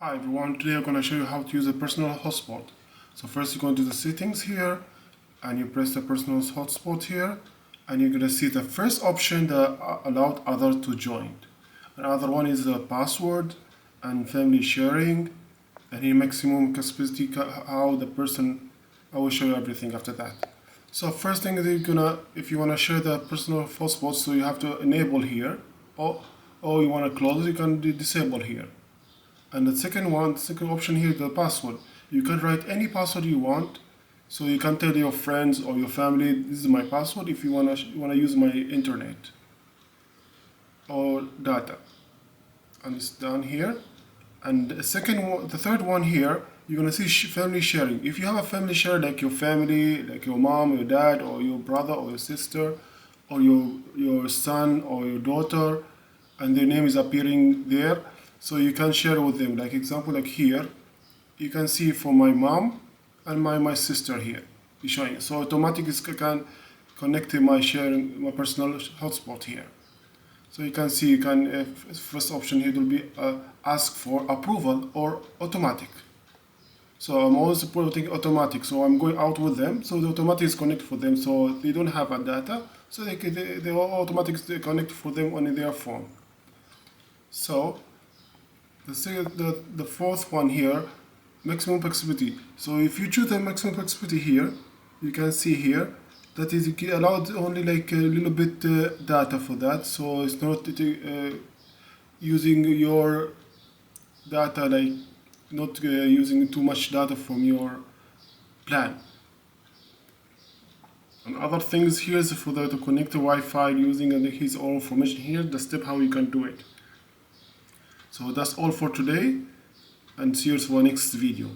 Hi everyone, today I'm going to show you how to use a personal hotspot. So first you go into the settings here and you press the personal hotspot here and you're going to see the first option that allowed others to join. Another one is the password and family sharing and here maximum capacity, how the person, I will show you everything after that. So first thing that if you want to share the personal hotspot, so you have to enable here or you want to close, you can disable here. And the second option here, the password. You can write any password you want. So you can tell your friends or your family, this is my password if you wanna use my internet or data. And it's down here. And the third one here, you're gonna see family sharing. If you have a family share like your family, like your mom, your dad, or your brother, or your sister, or your son or your daughter, and their name is appearing there. So you can share with them, like example, like here, you can see for my mom and my sister here, is showing. So automatically can connect to my personal hotspot here. So you can see, first option here will be ask for approval or automatic. So I'm always putting automatic, so I'm going out with them, so the automatic is connected for them, so they don't have a data, so they automatically connect for them on their phone. So the fourth one here, maximum flexibility. So if you choose the maximum flexibility here, you can see here that is allowed only like a little bit data for that. So it's not using your data, like not using too much data from your plan. And other things here is for to connect to Wi-Fi using his own information here, the step how you can do it. So that's all for today, and see you for the next video.